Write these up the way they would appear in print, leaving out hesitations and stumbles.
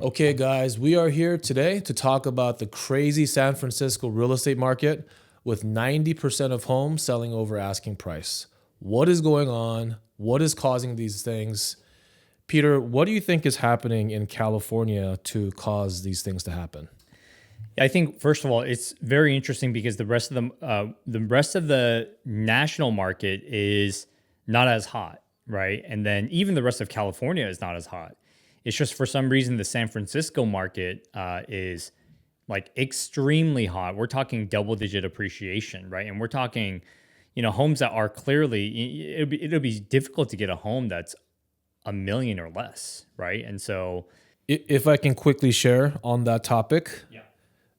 Okay, guys, we are here today to talk about the crazy San Francisco real estate market with 90% of homes selling over asking price. What is going on? What is causing these things? Peter, what do you think is happening in California to cause these things to happen? I think first of all, it's very interesting because the rest of the national market is not as hot, right? And then even the rest of California is not as hot. It's just for some reason the San Francisco market is like extremely hot. We're talking double digit appreciation, right? And we're talking, homes that are clearly it'll be difficult to get a home that's a million or less, right? And so If I can quickly share on that topic. yeah,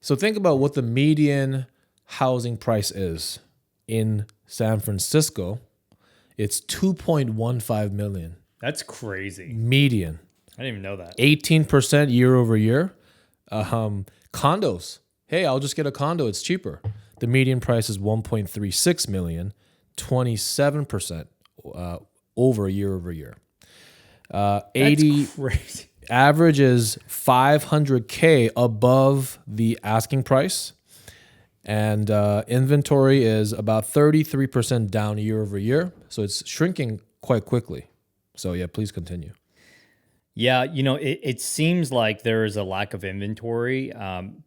So think about what the median housing price is in San Francisco. It's 2.15 million. that's crazy. Median. I didn't even know that. 18% year over year. Condos. Hey, I'll just get a condo. It's cheaper. The median price is 1.36 million, 27% over year over year. 80 That's crazy. average is 500K above the asking price. And inventory is about 33% down year over year. So it's shrinking quite quickly. So yeah, please continue. Yeah, it seems like there is a lack of inventory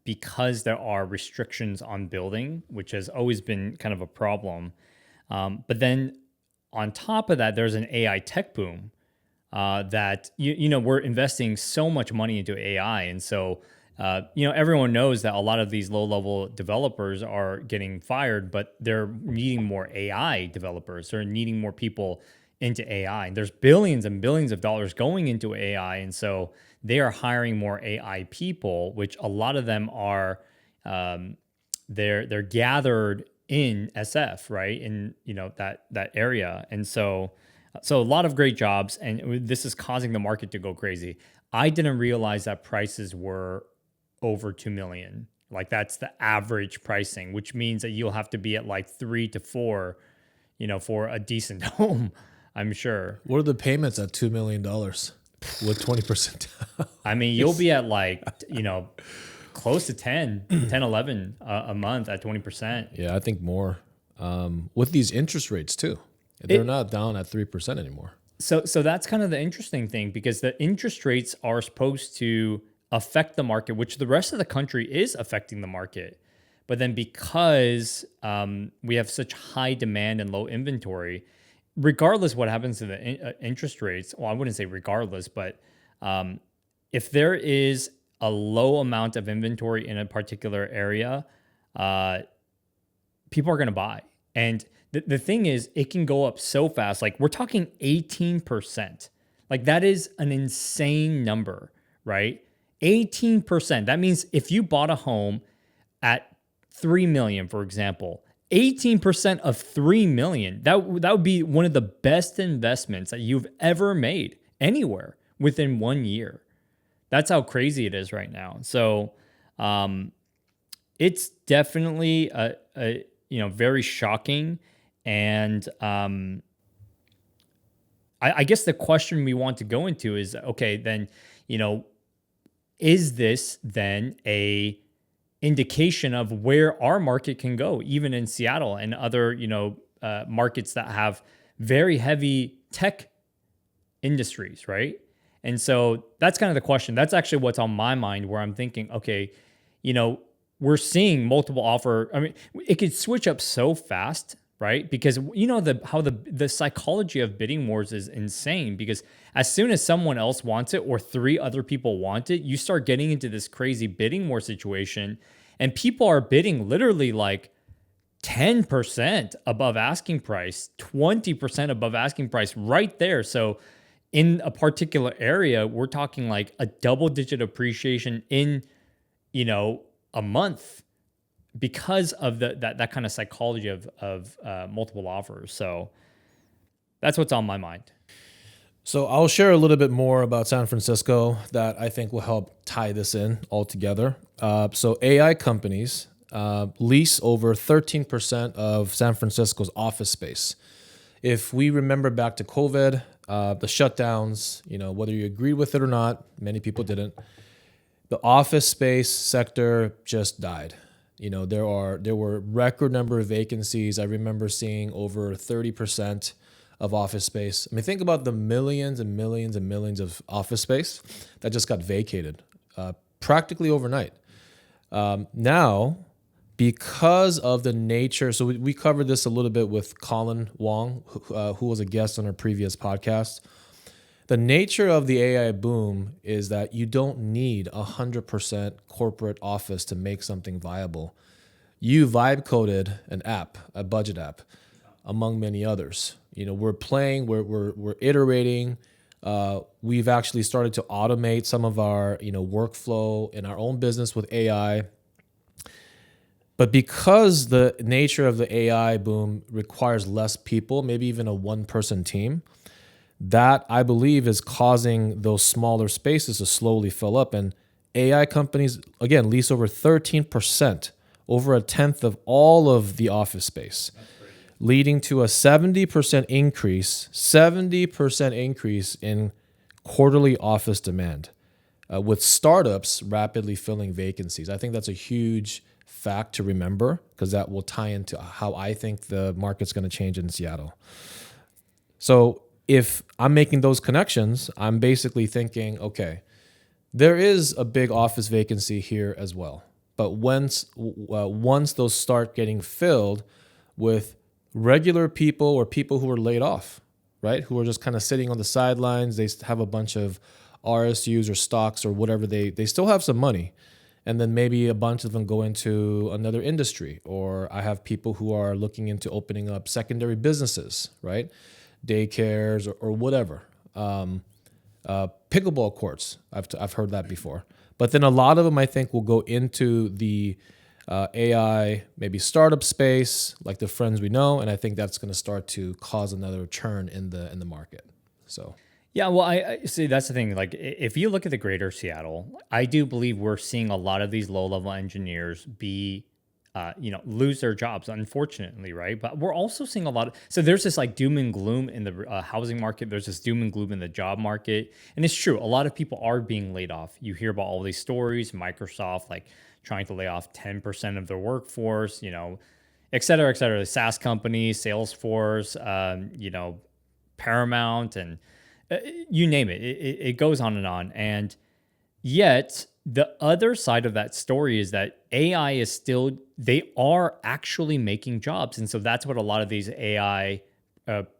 because there are restrictions on building, which has always been kind of a problem. But then on top of that, there's an AI tech boom that we're investing so much money into AI, and so everyone knows that a lot of these low-level developers are getting fired, but they're needing more AI developers. They're needing more people into AI. And there's billions and billions of dollars going into AI. And so they are hiring more AI people, which a lot of them are they're gathered in SF, right? In that area. And so a lot of great jobs, and this is causing the market to go crazy. I didn't realize that prices were over 2 million. Like that's the average pricing, which means that you'll have to be at like 3 to 4, for a decent home. I'm sure. What are the payments at $2 million with 20% down? I mean, you'll be at like, close to 11 a month at 20%. Yeah, I think more. With these interest rates too. They're not down at 3% anymore. So that's kind of the interesting thing because the interest rates are supposed to affect the market, which the rest of the country is affecting the market. But then because we have such high demand and low inventory, regardless what happens to the interest rates, well, I wouldn't say regardless, but if there is a low amount of inventory in a particular area, people are going to buy. And the thing is, it can go up so fast. Like we're talking 18%. Like that is an insane number, right? 18%. That means if you bought a home at 3 million, for example, 18% of 3 million, that would be one of the best investments that you've ever made anywhere within 1 year. That's how crazy it is right now. So it's definitely a very shocking. And I guess the question we want to go into is, okay, then, is this then a indication of where our market can go, even in Seattle and other, markets that have very heavy tech industries, right? And so that's kind of the question. That's actually what's on my mind, where I'm thinking, okay, we're seeing multiple offer. I mean, it could switch up so fast, right? Because how the psychology of bidding wars is insane, because as soon as someone else wants it or 3 other people want it, you start getting into this crazy bidding war situation, and people are bidding literally like 10% above asking price, 20% above asking price right there. So in a particular area, we're talking like a double-digit appreciation in, a month, because of that kind of psychology of multiple offers. So that's what's on my mind. So I'll share a little bit more about San Francisco that I think will help tie this in all together. So AI companies lease over 13% of San Francisco's office space. If we remember back to COVID, the shutdowns, whether you agree with it or not, many people didn't. the office space sector just died. There were record number of vacancies. I remember seeing over 30% of office space. I mean, think about the millions and millions and millions of office space that just got vacated practically overnight. Now, because of the nature, so we covered this a little bit with Colin Wong, who was a guest on our previous podcast. The nature of the AI boom is that you don't need 100% corporate office to make something viable. You vibe coded an app, a budget app, among many others. We're playing, we're iterating. We've actually started to automate some of our workflow in our own business with AI. But because the nature of the AI boom requires less people, maybe even a one-person team, that I believe is causing those smaller spaces to slowly fill up. And AI companies, again, lease over 13%, over a tenth of all of the office space, leading to a 70% increase in quarterly office demand, with startups rapidly filling vacancies. I think that's a huge fact to remember because that will tie into how I think the market's going to change in Seattle. So if I'm making those connections, I'm basically thinking, okay, there is a big office vacancy here as well. But once those start getting filled with regular people or people who are laid off, right, who are just kind of sitting on the sidelines, they have a bunch of RSUs or stocks or whatever, they still have some money. And then maybe a bunch of them go into another industry, or I have people who are looking into opening up secondary businesses, right? Daycares or whatever. Pickleball courts, I've heard that before. But then a lot of them, I think, will go into the AI, maybe startup space, like the friends we know, and I think that's going to start to cause another churn in the market. So. Yeah, well, I see that's the thing. Like, if you look at the greater Seattle, I do believe we're seeing a lot of these low-level engineers lose their jobs, unfortunately, right? But we're also seeing a lot of, so there's this like doom and gloom in the housing market. There's this doom and gloom in the job market. And it's true. A lot of people are being laid off. You hear about all these stories, Microsoft, like trying to lay off 10% of their workforce, et cetera, et cetera. The SaaS companies, Salesforce, Paramount, and you name it. It goes on and on. And yet the other side of that story is that AI is still, they are actually making jobs. And so that's what a lot of these AI,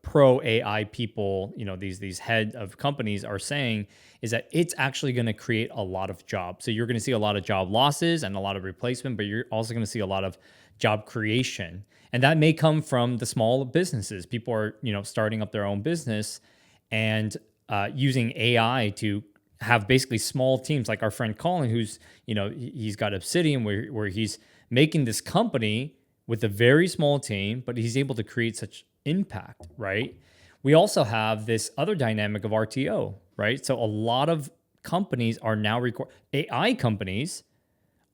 pro AI people, these head of companies are saying, is that it's actually going to create a lot of jobs. So you're going to see a lot of job losses and a lot of replacement, but you're also going to see a lot of job creation. And that may come from the small businesses. People are, starting up their own business and using AI to have basically small teams, like our friend Colin, who's, he's got Obsidian where he's making this company with a very small team, but he's able to create such impact, right? We also have this other dynamic of RTO, right? So a lot of companies are now AI companies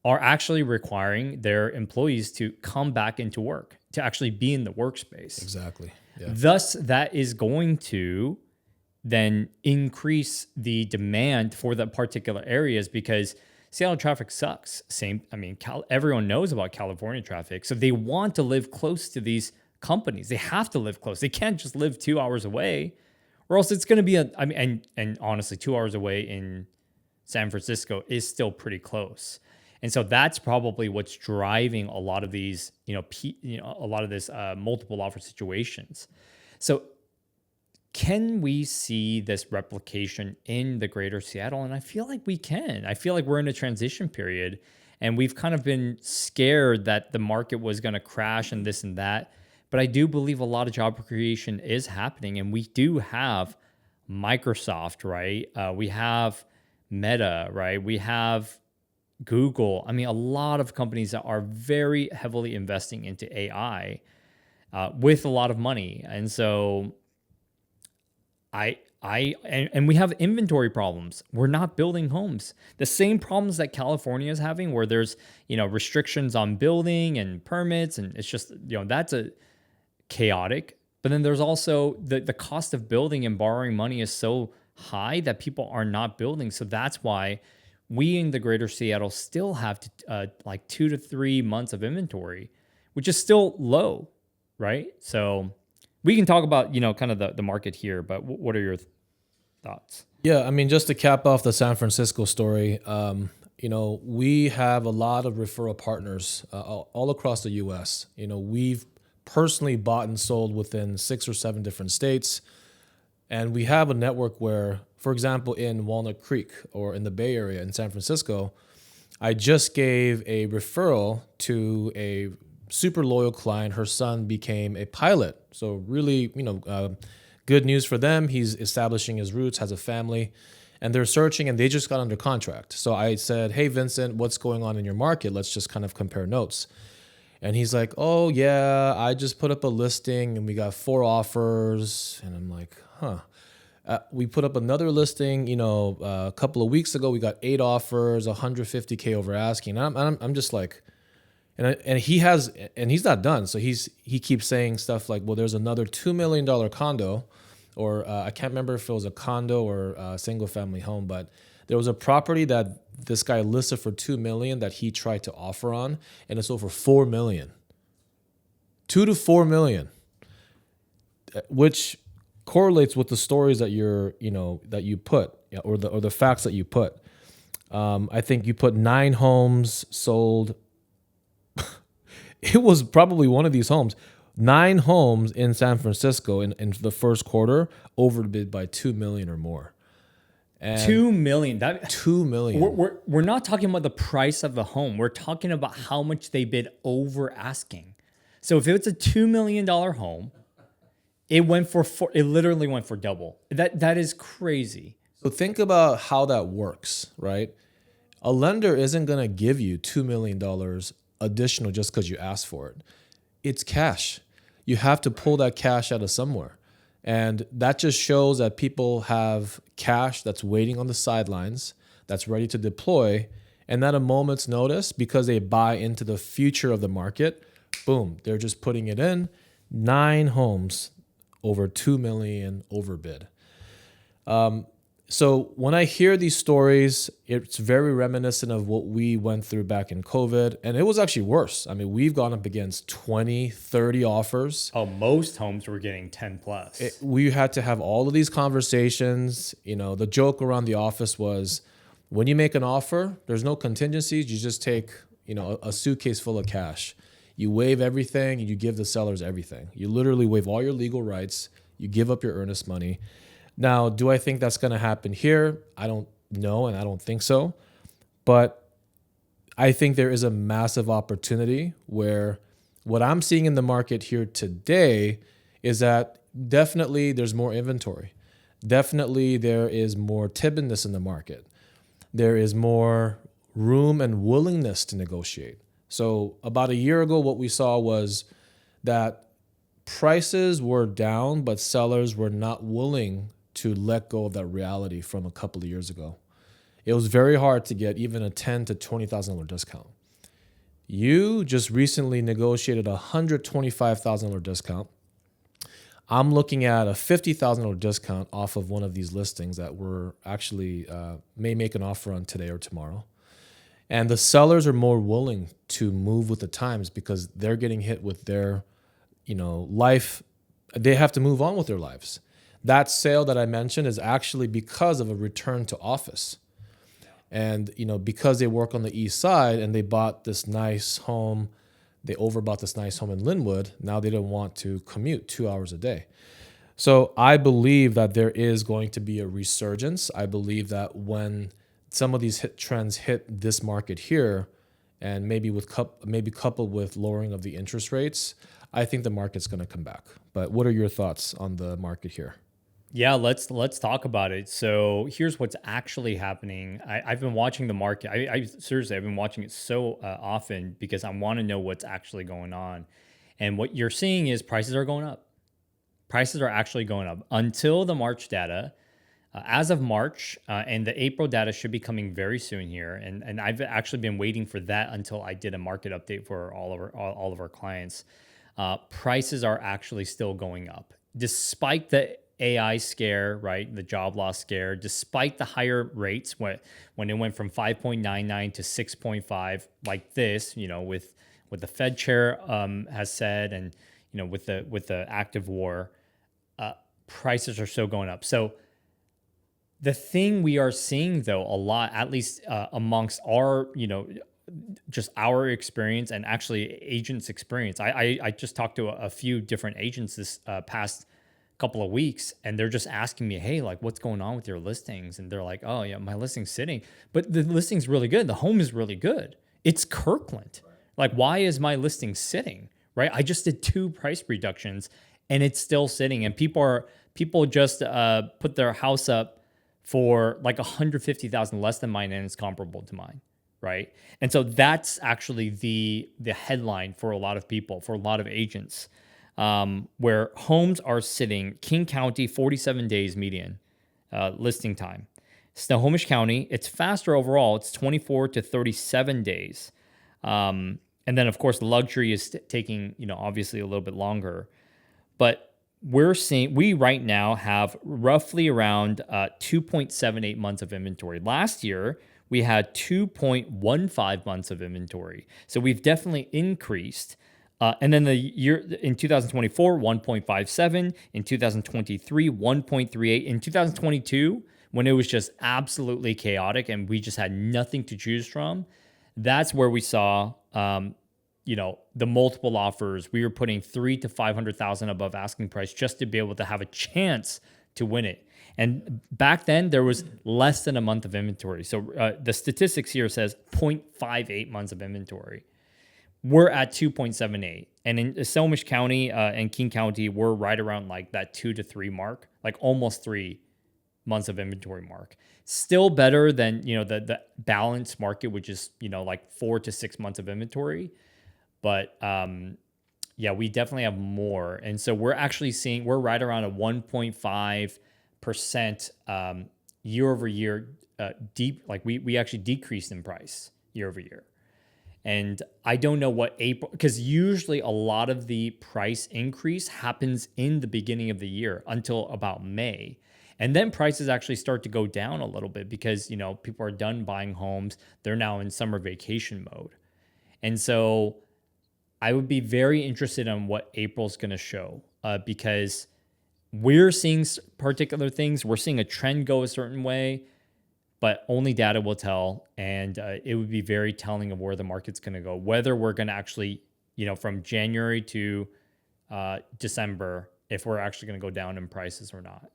are actually requiring their employees to come back into work, to actually be in the workspace. Exactly. Yeah. Thus, that is going to then increase the demand for the particular areas because Seattle traffic sucks. Everyone knows about California traffic. So they want to live close to these companies. They have to live close. They can't just live 2 hours away or else it's going to be and honestly, 2 hours away in San Francisco is still pretty close. And so that's probably what's driving a lot of these, a lot of this multiple offer situations. So can we see this replication in the greater Seattle? And I feel like we can. I feel like we're in a transition period and we've kind of been scared that the market was going to crash and this and that. But I do believe a lot of job creation is happening. And we do have Microsoft, right? We have Meta, right? We have Google. A lot of companies that are very heavily investing into AI with a lot of money. And so and we have inventory problems. We're not building homes. The same problems that California is having where there's, restrictions on building and permits. And it's just, that's a chaotic. But then there's also the cost of building and borrowing money is so high that people are not building. So that's why we in the greater Seattle still have like 2 to 3 months of inventory, which is still low, right? So we can talk about, kind of the market here, but what are your thoughts? Yeah, I mean, just to cap off the San Francisco story, we have a lot of referral partners all across the U.S. We've personally bought and sold within 6 or 7 different states, and we have a network where, for example, in Walnut Creek or in the Bay Area in San Francisco, I just gave a referral to a super loyal client. Her son became a pilot, so really, good news for them. He's establishing his roots, has a family, and they're searching, and they just got under contract. So I said, "Hey, Vincent, what's going on in your market? Let's just kind of compare notes." And he's like, "Oh yeah, I just put up a listing and we got 4 offers." And I'm like, "Huh." We put up another listing, a couple of weeks ago. We got 8 offers, 150K over asking. And I'm just like, and he's not done. So he keeps saying stuff like, "Well, there's another $2 million condo," or I can't remember if it was a condo or a single family home, but there was a property that this guy listed for 2 million that he tried to offer on, and it's over 4 million, 2 to 4 million, which correlates with the stories that that you put, or the facts that you put. I think you put 9 homes sold. It was probably one of these homes. 9 homes in San Francisco in the first quarter overbid by 2 million or more. And 2 million. That 2 million. we're not talking about the price of the home. We're talking about how much they bid over asking. So if it's a $2 million home, it literally went for double. That is crazy. So think about how that works, right? A lender isn't going to give you $2 million additional just because you asked for it. It's cash. You have to pull that cash out of somewhere. And that just shows that people have cash that's waiting on the sidelines, that's ready to deploy. And at a moment's notice, because they buy into the future of the market, boom, they're just putting it in. 9 homes over 2 million overbid. So when I hear these stories, it's very reminiscent of what we went through back in COVID. And it was actually worse. I mean, we've gone up against 20, 30 offers. Oh, most homes were getting 10 plus. We had to have all of these conversations. The joke around the office was, when you make an offer, there's no contingencies. You just take, a suitcase full of cash. You waive everything and you give the sellers everything. You literally waive all your legal rights. You give up your earnest money. Now, do I think that's going to happen here? I don't know, and I don't think so. But I think there is a massive opportunity where what I'm seeing in the market here today is that definitely there's more inventory. Definitely there is more timidness in the market. There is more room and willingness to negotiate. So about a year ago, what we saw was that prices were down, but sellers were not willing to let go of that reality from a couple of years ago. It was very hard to get even a $10,000 to $20,000 discount. You just recently negotiated a $125,000 discount. I'm looking at a $50,000 discount off of one of these listings that we're actually may make an offer on today or tomorrow. And the sellers are more willing to move with the times because they're getting hit with their, life. They have to move on with their lives. That sale that I mentioned is actually because of a return to office. And, because they work on the east side and they bought this nice home, they overbought this nice home in Linwood. Now they don't want to commute 2 hours a day. So I believe that there is going to be a resurgence. I believe that when some of these trends hit this market here, and maybe coupled with lowering of the interest rates, I think the market's going to come back. But what are your thoughts on the market here? Yeah, let's talk about it. So here's what's actually happening. I've been watching the market. I seriously, I've been watching it so often because I want to know what's actually going on. And what you're seeing is prices are going up. Prices are actually going up until the March data. As of March, and the April data should be coming very soon here. And I've actually been waiting for that until I did a market update for all of our clients. Prices are actually still going up, despite the AI scare, right? The job loss scare, despite the higher rates when it went from 5.99 to 6.5, like this, with what the Fed chair has said, and with the active war, prices are still going up. So the thing we are seeing though a lot, at least amongst our, just our experience and actually agents' experience. I just talked to a few different agents this past couple of weeks, and they're just asking me, hey, like, what's going on with your listings? And they're like, oh yeah, my listing's sitting, but the listing's really good. The home is really good. It's Kirkland. Like, why is my listing sitting? Right? I just did 2 price reductions and it's still sitting. And people just put their house up for like 150,000 less than mine, and it's comparable to mine. Right. And so that's actually the headline for a lot of people, for a lot of agents, where homes are sitting. King County, 47 days median listing time. Snohomish County, it's faster overall. It's 24 to 37 days. And then, of course, luxury is taking, obviously a little bit longer. But we right now have roughly around 2.78 months of inventory. Last year, we had 2.15 months of inventory. So we've definitely increased. And then the year in 2024, 1.57. In 2023, 1.38. In 2022, when it was just absolutely chaotic and we just had nothing to choose from, that's where we saw, the multiple offers. We were putting 300,000 to 500,000 above asking price just to be able to have a chance to win it. And back then, there was less than a month of inventory. So the statistics here says 0.58 months of inventory. We're at 2.78. And in Snohomish County and King County, we're right around like that 2 to 3 mark, like almost 3 months of inventory mark. Still better than, the balanced market, which is, like 4 to 6 months of inventory. But yeah, we definitely have more. And so we're right around a 1.5% year over year like we actually decreased in price year over year. And I don't know what April, because usually a lot of the price increase happens in the beginning of the year until about May. And then prices actually start to go down a little bit because, people are done buying homes. They're now in summer vacation mode. And so I would be very interested in what April's going to show because we're seeing particular things. We're seeing a trend go a certain way, but only data will tell. And it would be very telling of where the market's going to go, whether we're going to actually, from January to December, if we're actually going to go down in prices or not.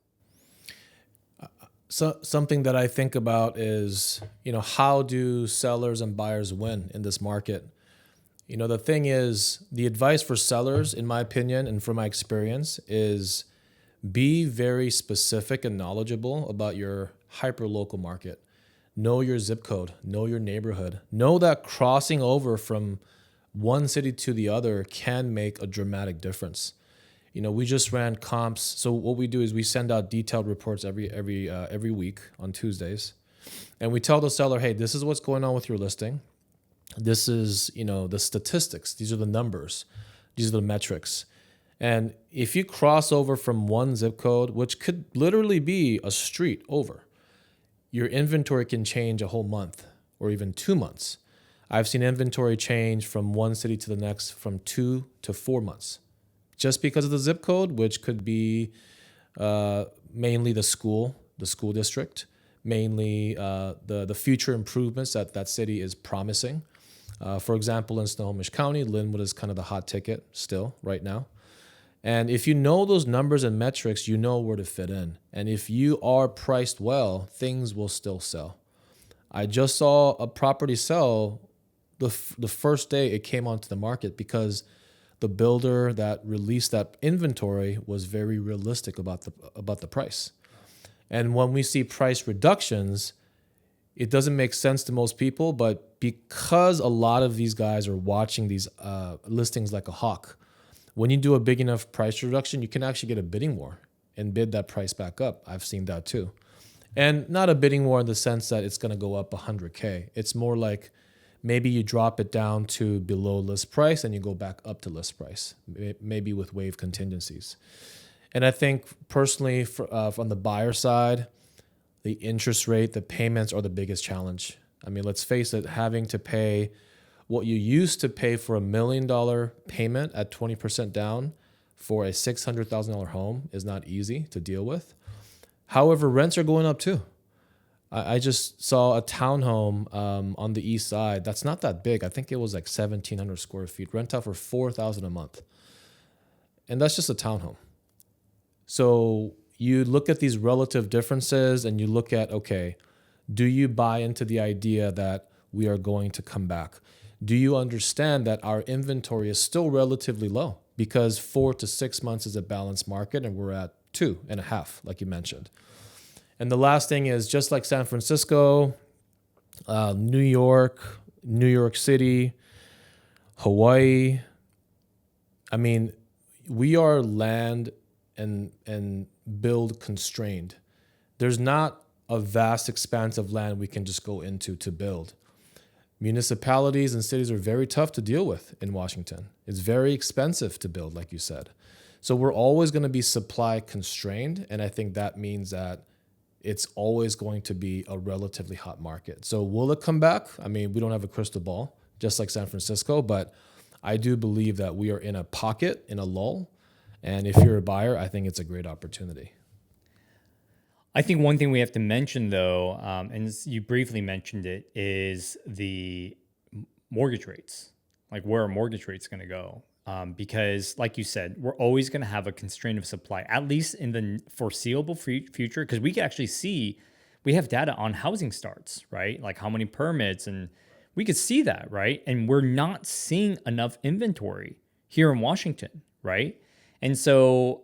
So something that I think about is, how do sellers and buyers win in this market? The thing is, the advice for sellers, in my opinion, and from my experience, is be very specific and knowledgeable about your hyper-local market. Know your zip code, know your neighborhood. Know that crossing over from one city to the other can make a dramatic difference. We just ran comps. So what we do is we send out detailed reports every week on Tuesdays. And we tell the seller, hey, this is what's going on with your listing. This is, the statistics. These are the numbers. These are the metrics. And if you cross over from one zip code, which could literally be a street over, your inventory can change a whole month or even 2 months. I've seen inventory change from one city to the next from 2 to 4 months just because of the zip code, which could be mainly the school district, mainly the future improvements that city is promising. For example, in Snohomish County, Linwood is kind of the hot ticket still right now. And if you know those numbers and metrics, you know where to fit in. And if you are priced well, things will still sell. I just saw a property sell the first day it came onto the market because the builder that released that inventory was very realistic about the price. And when we see price reductions, it doesn't make sense to most people, but because a lot of these guys are watching these listings like a hawk, when you do a big enough price reduction, you can actually get a bidding war and bid that price back up. I've seen that too. And not a bidding war in the sense that it's going to go up 100K. It's more like maybe you drop it down to below list price and you go back up to list price, maybe with wave contingencies. And I think personally, from the buyer side, the interest rate, the payments are the biggest challenge. I mean, let's face it, having to pay what you used to pay for $1 million payment at 20% down for a $600,000 home is not easy to deal with. However, rents are going up too. I just saw a townhome on the east side. That's not that big. I think it was like 1,700 square feet. Rent out for $4,000 a month, and that's just a townhome. So you look at these relative differences, and you look at, okay, do you buy into the idea that we are going to come back? Do you understand that our inventory is still relatively low because 4 to 6 months is a balanced market, and we're at 2.5, like you mentioned. And the last thing is, just like San Francisco, New York, New York City, Hawaii. I mean, we are land and build constrained. There's not a vast expanse of land we can just go into to build. Municipalities and cities are very tough to deal with in Washington. It's very expensive to build, like you said. So we're always going to be supply constrained, and I think that means that it's always going to be a relatively hot market. So will it come back? I mean, we don't have a crystal ball, just like San Francisco, but I do believe that we are in a pocket, in a lull. And if you're a buyer, I think it's a great opportunity. I think one thing we have to mention, though, and you briefly mentioned it, is the mortgage rates. Like, where are mortgage rates going to go? Because, like you said, we're always going to have a constraint of supply, at least in the foreseeable future, because we can actually see, we have data on housing starts, right? Like how many permits, and we could see that, right? And we're not seeing enough inventory here in Washington, right? And so,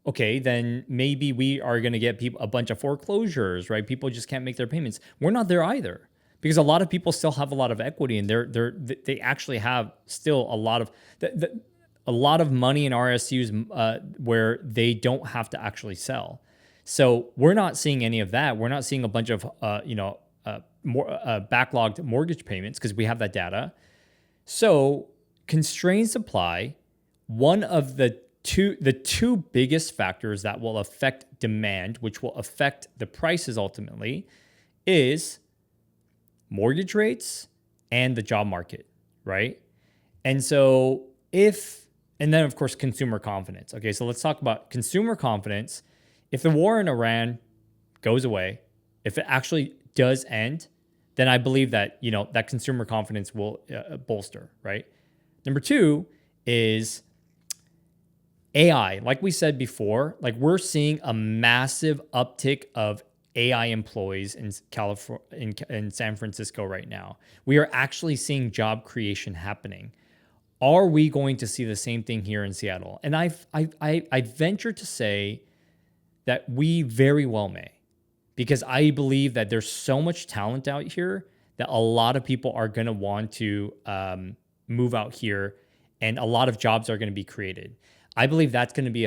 okay, then maybe we are going to get a bunch of foreclosures, right? People just can't make their payments. We're not there either, because a lot of people still have a lot of equity, and they actually have still a lot of money in RSUs where they don't have to actually sell. So we're not seeing any of that. We're not seeing a bunch of backlogged mortgage payments because we have that data. So constrained supply, one of the two biggest factors that will affect demand, which will affect the prices ultimately, is mortgage rates and the job market, right? And so and then of course, consumer confidence. Okay, so let's talk about consumer confidence. If the war in Iran goes away, if it actually does end, then I believe that, that consumer confidence will bolster, right? Number two is AI. Like we said before, like we're seeing a massive uptick of AI employees in California, in San Francisco right now. We are actually seeing job creation happening. Are we going to see the same thing here in Seattle? And I venture to say that we very well may, because I believe that there's so much talent out here that a lot of people are going to want to move out here, and a lot of jobs are going to be created. I believe that's going to be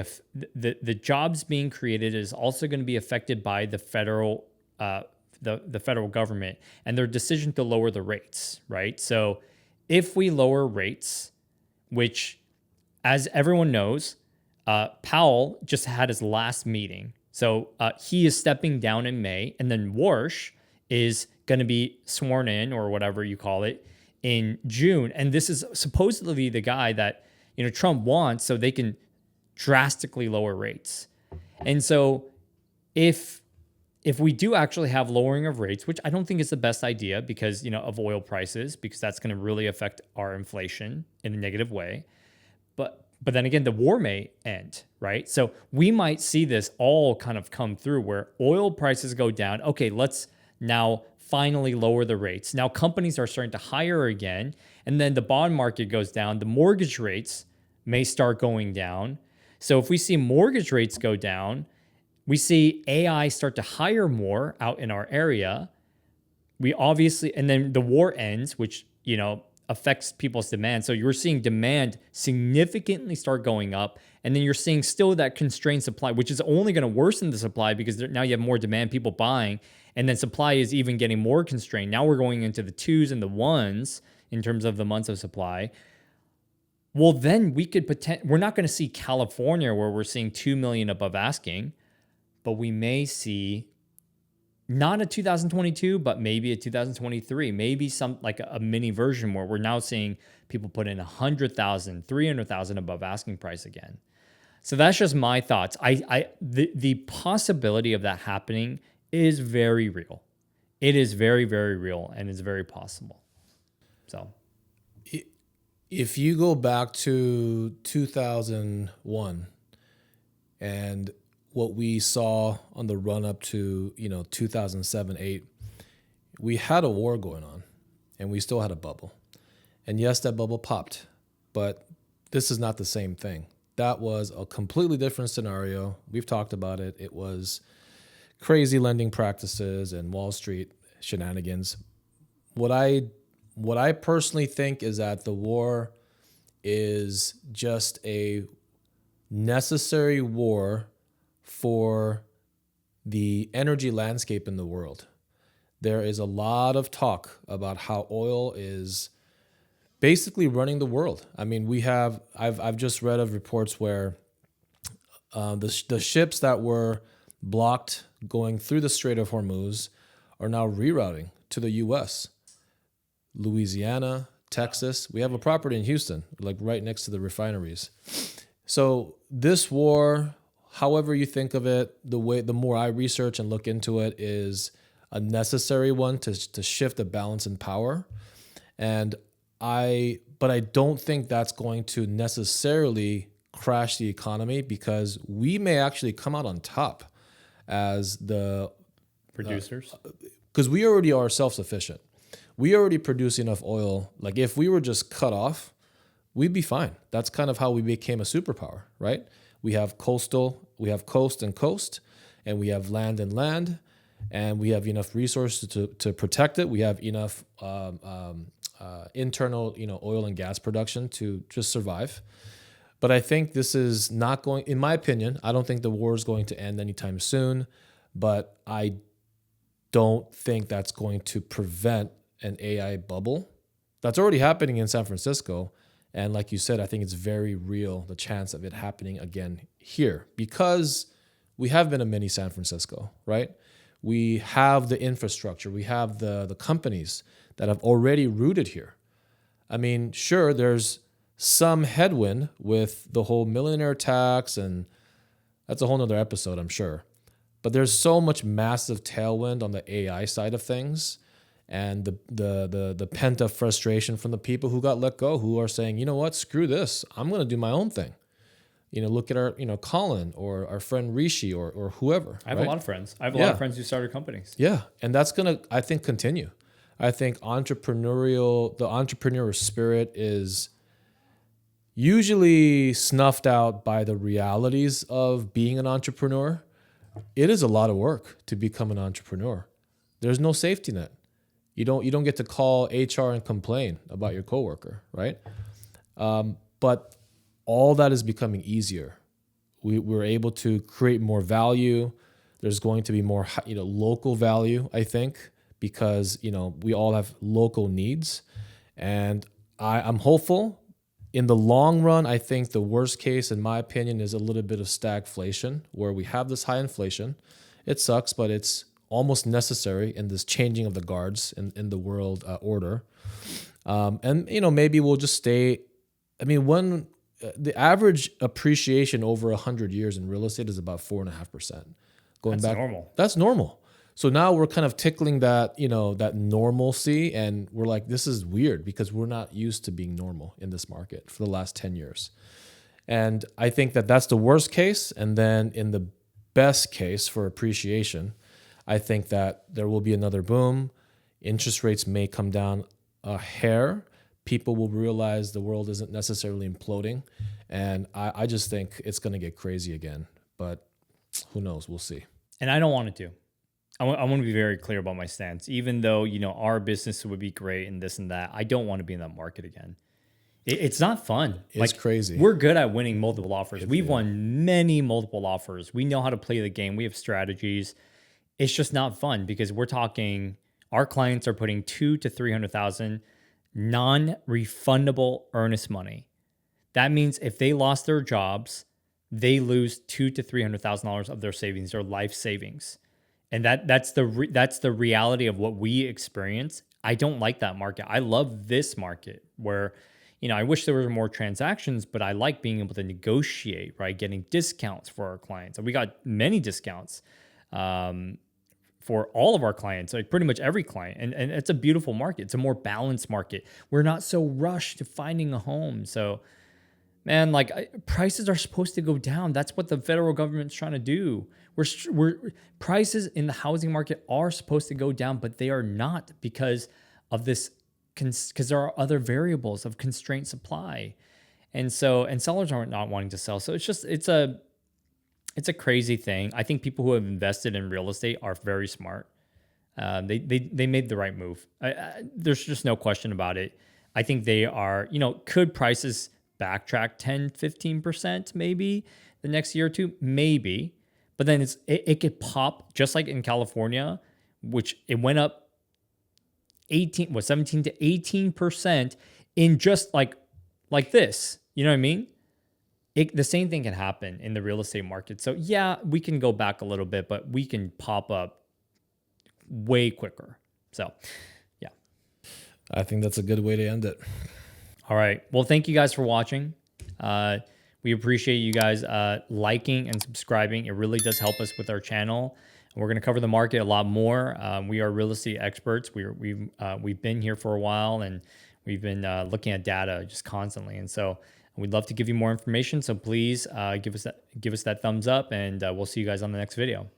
the jobs being created is also going to be affected by the federal the federal government and their decision to lower the rates, right? So if we lower rates, which, as everyone knows, Powell just had his last meeting. So he is stepping down in May, and then Warsh is going to be sworn in, or whatever you call it, in June. And this is supposedly the guy that Trump wants, so they can drastically lower rates. And so if we do actually have lowering of rates, which I don't think is the best idea because, of oil prices, because that's going to really affect our inflation in a negative way. But then again, the war may end, right? So we might see this all kind of come through where oil prices go down. Okay, let's now finally lower the rates. Now companies are starting to hire again, and then the bond market goes down. The mortgage rates may start going down. So if we see mortgage rates go down, we see AI start to hire more out in our area. We obviously, and then the war ends, which, affects people's demand. So you're seeing demand significantly start going up. And then you're seeing still that constrained supply, which is only going to worsen the supply because now you have more demand, people buying, and then supply is even getting more constrained. Now we're going into the 2s and the 1s in terms of the months of supply. Well, then we could we're not going to see California where we're seeing 2 million above asking, but we may see not a 2022, but maybe a 2023, maybe some like a mini version where we're now seeing people put in 100,000, 300,000 above asking price again. So that's just my thoughts. The possibility of that happening is very real. It is very, very real, and it's very possible. So If you go back to 2001 and what we saw on the run up to 2007, 8, we had a war going on, and we still had a bubble. And yes, that bubble popped, but this is not the same thing. That was a completely different scenario. We've talked about it. It was crazy lending practices and Wall Street shenanigans. What I personally think is that the war is just a necessary war for the energy landscape in the world. There is a lot of talk about how oil is basically running the world. I mean, I've just read of reports where the ships that were blocked going through the Strait of Hormuz are now rerouting to the U.S., Louisiana, Texas. We have a property in Houston, like right next to the refineries. So this war, however you think of it, the more I research and look into it, is a necessary one to shift the balance in power. But I don't think that's going to necessarily crash the economy, because we may actually come out on top as the producers, because we already are self-sufficient. We already produce enough oil. Like if we were just cut off, we'd be fine. That's kind of how we became a superpower, right? We have coast and coast, and we have land and land, and we have enough resources to protect it. We have enough internal, oil and gas production to just survive. But I think this is not going, in my opinion, I don't think the war is going to end anytime soon, but I don't think that's going to prevent an AI bubble. That's already happening in San Francisco. And like you said, I think it's very real, the chance of it happening again here, because we have been a mini San Francisco, right? We have the infrastructure. We have the companies that have already rooted here. I mean, sure, there's some headwind with the whole millionaire tax, and that's a whole nother episode, I'm sure. But there's so much massive tailwind on the AI side of things, and the pent-up frustration from the people who got let go, who are saying, you know what, screw this. I'm going to do my own thing. Look at our, Colin or our friend Rishi or whoever. I have a lot of friends. I have a lot of friends who started companies. Yeah. And that's going to, I think, continue. I think the entrepreneurial spirit is usually snuffed out by the realities of being an entrepreneur. It is a lot of work to become an entrepreneur. There's no safety net. You don't get to call HR and complain about your coworker, right? But all that is becoming easier. We're able to create more value. There's going to be more, local value, I think, because, we all have local needs. And I'm hopeful. In the long run, I think the worst case, in my opinion, is a little bit of stagflation, where we have this high inflation. It sucks, but it's almost necessary in this changing of the guards in the world order. And, maybe we'll just stay. I mean, when the average appreciation over 100 years in real estate is about 4.5%. That's normal. That's normal. So now we're kind of tickling that, that normalcy, and we're like, this is weird because we're not used to being normal in this market for the last 10 years. And I think that that's the worst case. And then in the best case for appreciation, I think that there will be another boom. Interest rates may come down a hair. People will realize the world isn't necessarily imploding. And I just think it's going to get crazy again. But who knows? We'll see. And I don't want it to. I want to be very clear about my stance. Even though, our business would be great and this and that, I don't want to be in that market again. It's not fun. It's crazy. We're good at winning multiple offers. We've won many multiple offers. We know how to play the game. We have strategies. It's just not fun because we're talking, our clients are putting $200,000 to $300,000 non-refundable earnest money. That means if they lost their jobs, they lose $200,000 to $300,000 of their savings, their life savings, and that's the reality of what we experience. I don't like that market. I love this market where, I wish there were more transactions, but I like being able to negotiate, right? Getting discounts for our clients, and we got many discounts. For all of our clients, like pretty much every client. And it's a beautiful market. It's a more balanced market. We're not so rushed to finding a home. So, man, like prices are supposed to go down. That's what the federal government's trying to do. Prices in the housing market are supposed to go down, but they are not because of this, because there are other variables of constrained supply. And sellers are not wanting to sell. So it's a crazy thing. I think people who have invested in real estate are very smart. They made the right move. There's just no question about it. I think they are, could prices backtrack 10, 15% maybe the next year or two? Maybe. But then it could pop just like in California, which it went up 17 to 18% in just like this. You know what I mean? The same thing can happen in the real estate market. So yeah, we can go back a little bit, but we can pop up way quicker. So yeah. I think that's a good way to end it. All right. Well, thank you guys for watching. We appreciate you guys liking and subscribing. It really does help us with our channel. We're going to cover the market a lot more. We are real estate experts. We've been here for a while, and we've been looking at data just constantly. And so we'd love to give you more information. So please give us that thumbs up, and we'll see you guys on the next video.